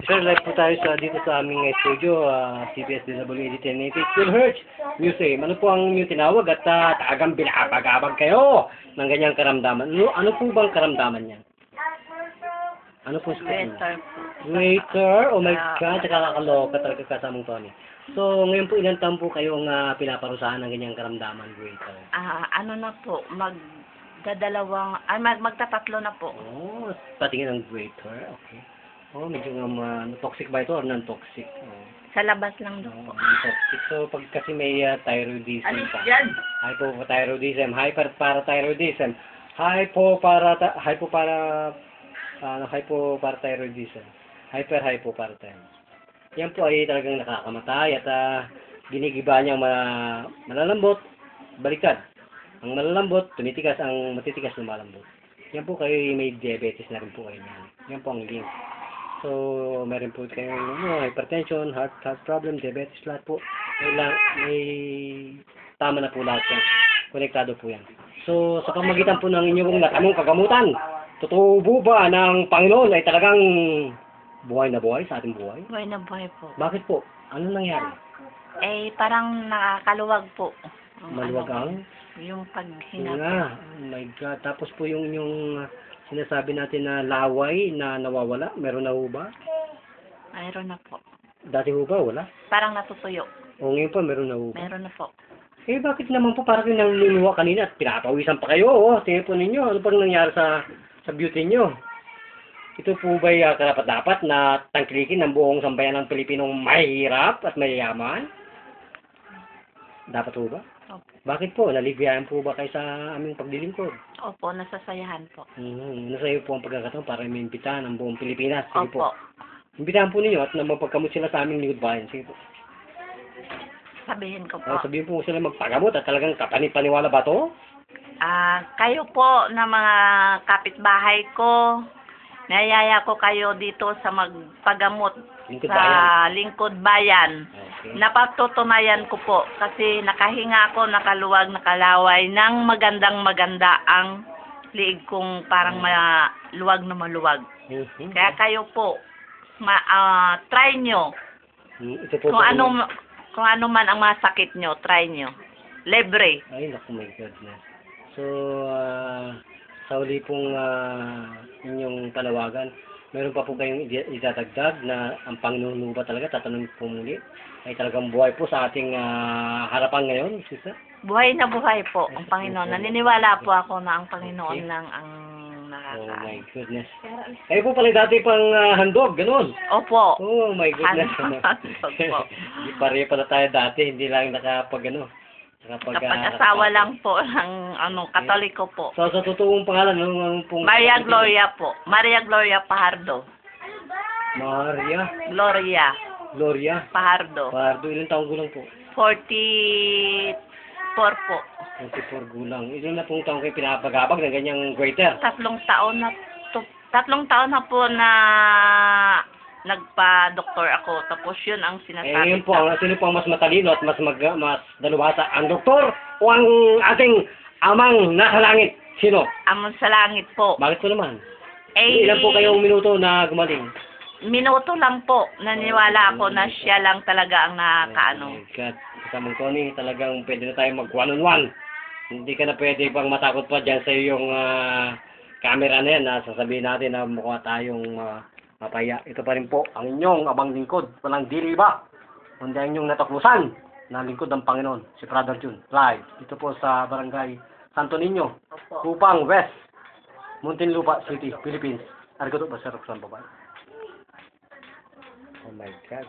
Sir, live po tayo dito sa aming studio, CPSDW 1080 kHz Museum. Ano po ang inyong tinawag at tagang binabagabag kayo ng ganyang karamdaman? Ano po bang karamdaman niya? Ano po sa Waiter. Waiter? Oh my God, nakakaloka talaga kasamang Tony. So, ngayon po ilang taon po kayong pinaparusahan ng ganyang karamdaman, waiter? Ano na po, magtatatlo na po. Oh, patingin ng waiter, okay. Oh, medyo toxic ba ito or non-toxic? Oh. Sa labas lang daw po. Non-toxic. So, pag kasi may thyroidism pa. Yan? Hypothyroidism, hyperparathyroidism, hypoparathyroidism, hyperhypoparathyroidism. Yan po ay talagang nakakamatay at ginigiba niyang malalambot, baliktad. Ang malalambot, tumitigas, ang matitigas lumalambot. Yan po kayo may diabetes na rin po kayo niyan. Yan po ang link. So, meron po kayong hypertension, heart problem, diabetes, lahat po. May tama na po lahat yan. Konektado po yan. So, sa pamagitan po ng inyong natamong kagamutan, totoo po ba ng Panginoon ay talagang buhay na buhay sa ating buhay? Buhay na buhay po. Bakit po? Ano nangyari? Parang nakakaluwag po. Maluwag ang? Yung paghinga. Oh my God. Tapos po yung inyong sinasabi natin na laway na nawawala, meron na ho ba? Mayroon na po. Dati ho ba? Wala? Parang natutuyo. O ngayon pa, meron na ho ba? Meron na po. Bakit naman po parang nanluluwa kanina at pinapawisan pa kayo? Tingnan po ninyo, ano pang nangyari sa beauty nyo? Ito po ba'y karapat-dapat na tangkilikin ng buong sambayan ng Pilipinong mahirap at mayayaman? Dapat po ba? Opo. Bakit po? Naligayahan po ba kayo sa aming paglilingkod? Opo, nasasayahan po. Nasa iyo po ang pagkakataon para may imbitahan ng buong Pilipinas. Sige Opo. po. Imbitahan po ninyo at mapagkamot sila sa aming lingkod bayan. Sige po. Sabihin ko po. Sabihin po sila magpagamot at talagang kapani-paniwala ba to? Kayo po na mga kapitbahay ko, nayaya ko kayo dito sa magpagamot Lingkod sa bayan. Lingkod Bayan. Okay. Napatutunayan ko po kasi nakahinga ako, nakaluwag, nakalaway ng magandang-maganda ang liig kong parang maluwag na maluwag. Kaya kayo po, try nyo. Ito po Kung ano man ang masakit nyo, try nyo. Libre. Ay, naku, my goodness. So, sa uli pong inyong panawagan, meron pa po kayong idadagdag na ang Panginoon ba talaga, tatanungin po muli, ay talagang buhay po sa ating harapan ngayon, sister? Buhay na buhay po ang Panginoon. Naniniwala po ako na ang Panginoon lang ang Oh nakaka... my goodness. Kayo po pala dati pang handog, ganun? Opo. Oh my goodness. Handog po. Pareho pala tayo dati, hindi lang Kapag-asawa lang po ng Katoliko po. So, sa totoong pangalan, anong pong... Maria Gloria po. Maria Gloria Pajardo. Gloria Pajardo. Ilang taong gulang po? 44 po. 24 gulang. Ilan na pong taong kayo pinapagabag ng ganyang waiter? 3 taon na po na nagpa-doktor ako. Tapos yun ang sinasabi. Ngayon po, sino po ang mas matalino at mas dalubhasa? Ang doktor o ang ating amang nasa langit? Sino? Amon sa langit po. Bakit po naman? Ilan po kayong minuto na gumaling? Minuto lang po. Naniwala ako na siya lang talaga ang nakakaano. Oh my God. Kasamang Tony, talagang pwede na tayo mag one-on-one. Hindi ka na pwede pang matakot pa dyan sa iyong camera na yan. Sasabihin natin na mukha tayong mapaya. Ito pa rin po ang inyong abang lingkod. Walang dili ba? Kundi ang inyong nataklusan na lingkod ng Panginoon, si Brother Jun. Live. Dito po sa Barangay Santo Niño, Kupang West, Muntinlupa City, Philippines. Arigato ba, Sir Roxanne Babay? Oh my God.